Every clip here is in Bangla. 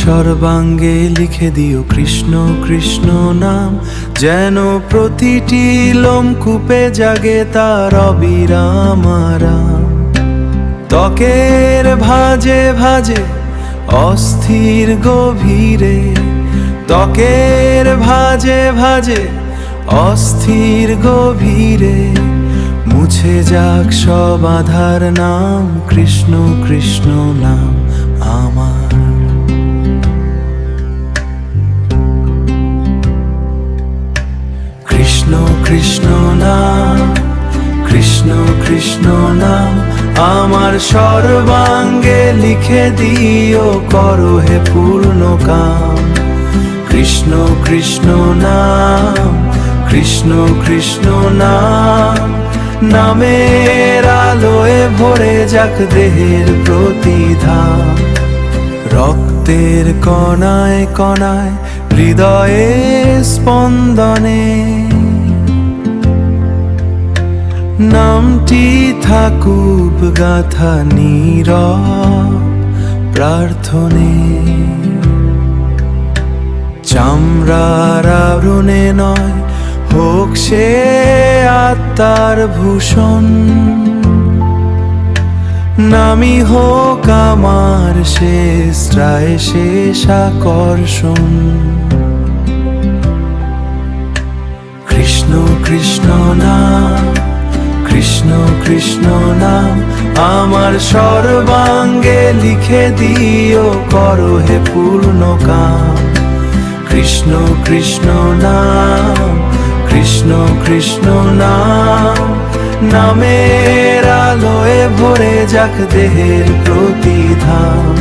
সর্বাঙ্গে লিখে দিও কৃষ্ণ কৃষ্ণ নাম, যেন প্রতিটি লোমকূপে জাগে তার অবিরাম আরাম। ত্বকের ভাঁজে ভাঁজে অস্থির গভীরে, ত্বকের ভাঁজে ভাঁজে অস্থির গভীরে, মুছে যাক সব আধার, নাম কৃষ্ণ কৃষ্ণ নাম আমার। কৃষ্ণ কৃষ্ণ নাম, কৃষ্ণ কৃষ্ণ নাম আমার সর্বাঙ্গে লিখে দিও, করো হে পূর্ণ কাম। কৃষ্ণ কৃষ্ণ নাম, কৃষ্ণ কৃষ্ণ নাম, নামের আলোয় ভরে যাক দেহের প্রতিধাম। রক্তের কণায় কণায় হৃদয়ে স্পন্দনে নামটি থাকুক গাথা নীরব প্রার্থনে। চামড়ার আবরণে নয় হোক সে আত্মার ভূষণ, নামি হোক আমার শেষরায় শেষ আকর্ষণ। কৃষ্ণ কৃষ্ণ নাম, কৃষ্ণ কৃষ্ণ নাম আমার সর্বাঙ্গে লিখে দিও, করো হে পূর্ণ কাম। কৃষ্ণ কৃষ্ণ নাম, কৃষ্ণ কৃষ্ণ নাম, নামের আলোয় ভরে যাক দেহের প্রতিধাম।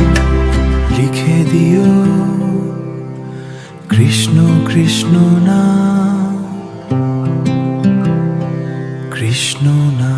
লিখে দিও কৃষ্ণ কৃষ্ণ নাম, কৃষ্ণ নাম।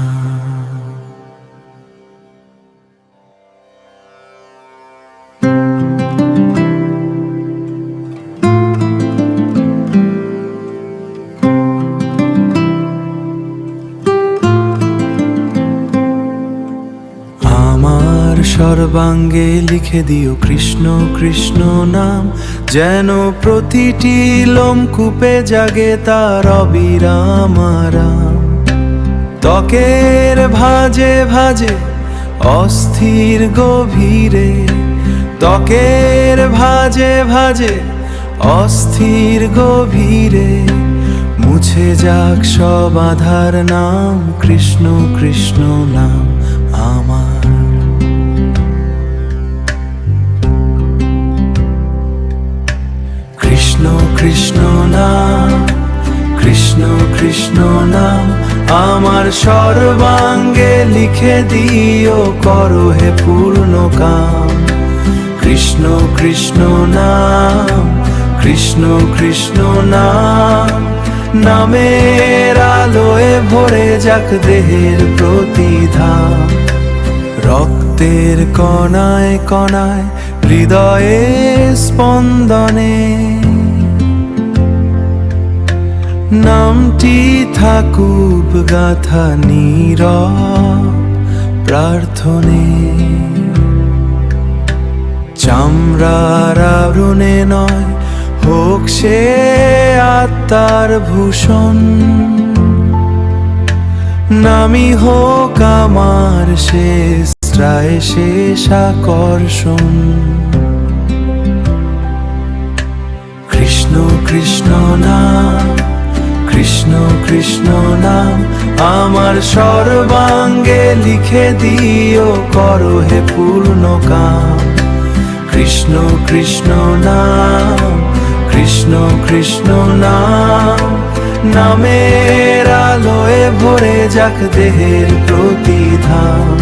সর্বাঙ্গে লিখে দিও কৃষ্ণ কৃষ্ণ নাম, যেন প্রতিটি লোমকূপে জাগে তার অবিরাম আরাম। ত্বকের ভাঁজে ভাঁজে অস্থির গভীরে, ত্বকের ভাঁজে ভাঁজে অস্থির গভীরে, মুছে যাক সব আধার, নাম কৃষ্ণ কৃষ্ণ নাম আমার। কৃষ্ণ কৃষ্ণ নাম, কৃষ্ণ কৃষ্ণ নাম আমার সর্বাঙ্গে লিখে দিও, করো হে পূর্ণ কাম। কৃষ্ণ কৃষ্ণ নাম, কৃষ্ণ কৃষ্ণ নাম, নামের আলোয় ভরে যাক দেহের প্রতিধাম। রক্তের কণায় কণায় হৃদয়ে স্পন্দনে নামটি থাকুক গাথা নীরব প্রার্থনে। চামড়ার আবরণে নয় হোক সে আত্মার ভূষণ, নামি হোক আমার শেষরায় শেষ আকর্ষণ। কৃষ্ণ কৃষ্ণ নাম, কৃষ্ণ কৃষ্ণ নাম আমার সর্বাঙ্গে লিখে দিও, করো হে পূর্ণ কাম। কৃষ্ণ কৃষ্ণ নাম, কৃষ্ণ কৃষ্ণ নাম, নামের আলোয় ভরে যাক দেহের প্রতিধাম।